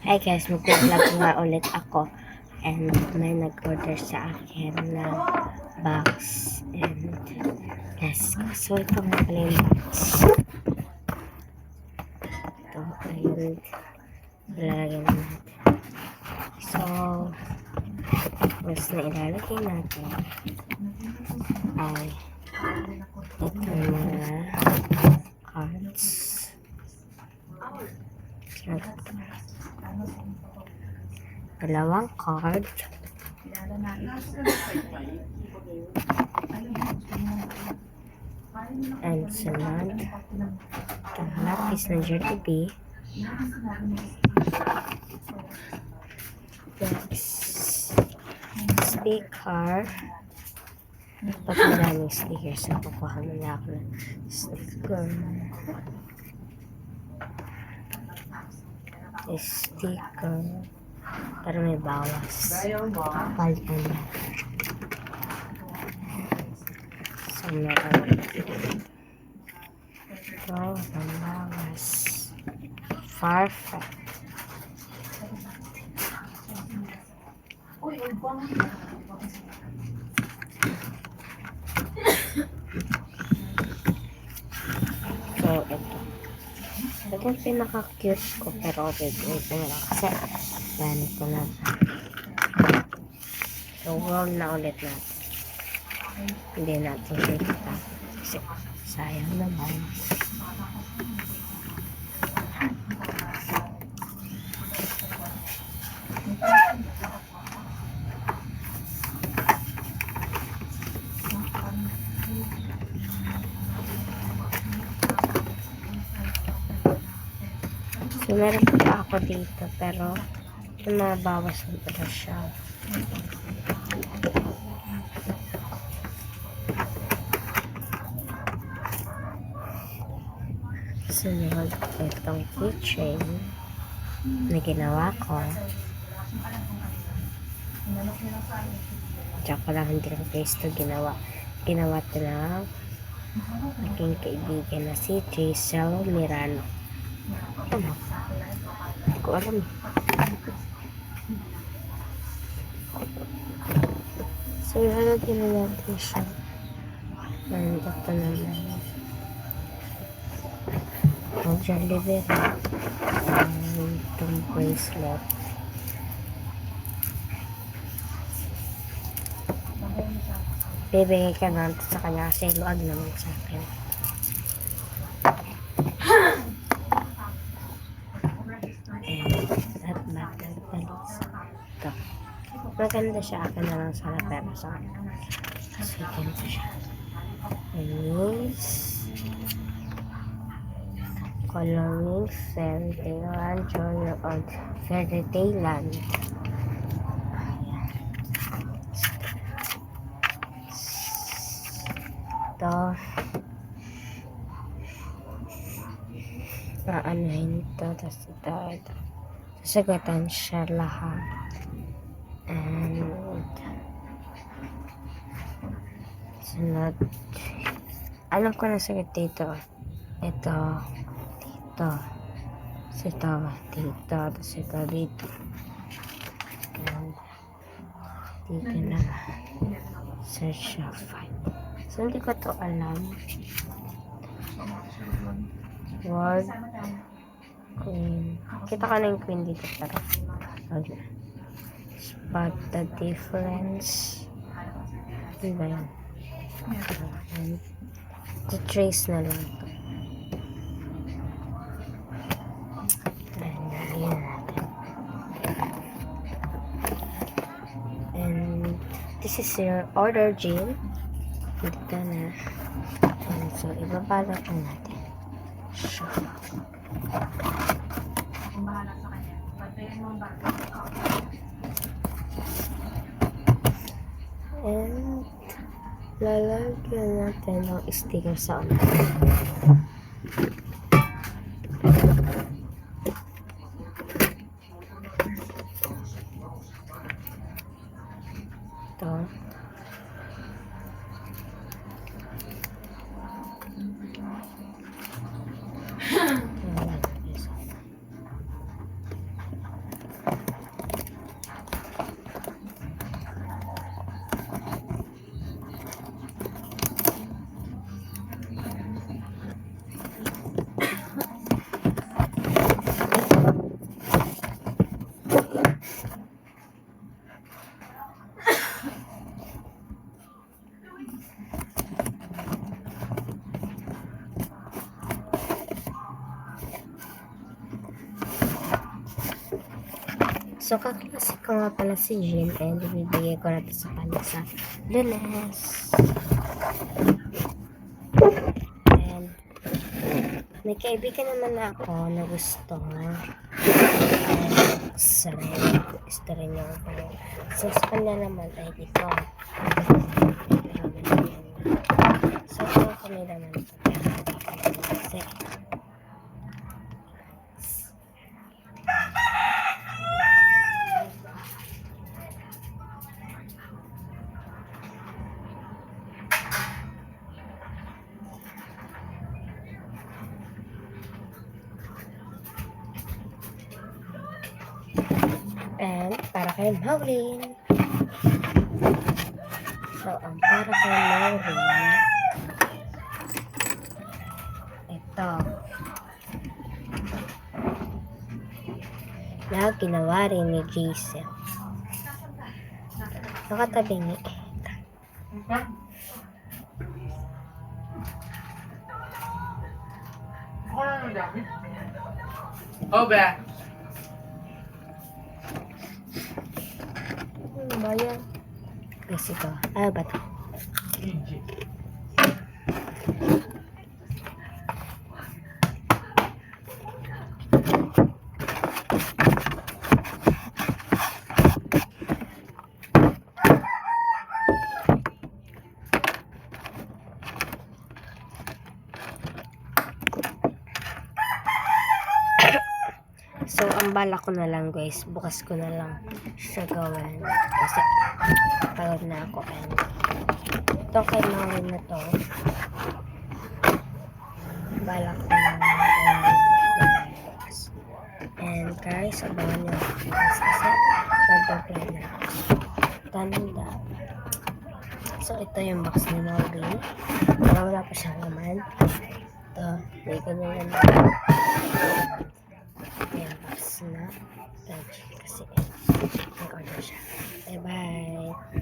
Hi guys, mag-vlog nga ulit ako and may nag-order sa akin na box and yes, so ito nga pala yung box. Ito, ayun, ilalagay na natin. So, first na ilalagay natin ay ito mga cards. Dalawang card. And sunod, itong lapis ng Jollibee. Next, sticker. Pag maraming stickers, kukuha muna ako ng sticker. Sticker para may bawas. Palitan na. So, meron ito, ang bawas. Perfect. So, ito. Ito yung pinaka-cute ko, pero wait na lang kasi yan ko na. So, roll na ulit natin. Hindi natin kita kasi sayang naman. So, meron pa ako dito, pero mabawas na pala siya. Sunod, itong keychain na ginawa ko. Tsaka lang hindi ko guys ito ginawa. Ginawa ito ng aking kaibigan na si Jaisel Mirano. Ano? Hindi ko alam. So, ilalagyan na natin siya. And ito naman. Ang Jollibee. Itong bracelet. Bibigay ka na sa kanya kasi luag naman sa akin. At bakit ito. Maganda siya. Akin na lang sana pero sa akin. Kasi ganito siya. Anis. Coloring Fairy Tale Journal on Fairy Tale Land. Ito. Aanahin ito. Tapos ito. Sasagatan siya lahat. And sunod. Alam ko na sagot dito. Ito. Dito. Ito. Dito. Tapos ito dito. And dito na. Search of fight. So, hindi ko ito alam. Word. Queen. Kita ka na yung queen dito. Pero, okay. Spot the difference. Ano ba yan? To trace na lang ito. And this is your order, Jean. Dito na. And so, ibabalot na natin. Sure. And lalagyan natin ng sticker sa ulo. Ito. So, kaklase ko nga pala si Jim and ibibigay ko na ito sa kanya sa Lunes. And may kaibigan naman ako na gusto gusto rin niya ako. So, sa kanya naman ay dito. So, kami naman ito. Kasi, and para kay Maureen. So, ang para kay Maureen, ito. Na ginawa rin ni Jason. Nakatabi ni Oh, be. ano ba yan? Kasi ito. Ano ba ito? So, ang bala ko na lang guys, bukas ko na lang siya gawin. Kasi, pagod na ako. And, ito kay Maureen na to. Bala ko na lang bukas. And guys, abangan nyo ako bukas kasi mag-plan na ako. Tanda. So, ito yung box ni Maureen. Wala pa siyang laman. Ito, may ganyan na. Ayan, box na. Kasi, nag-order siya. Bye-bye.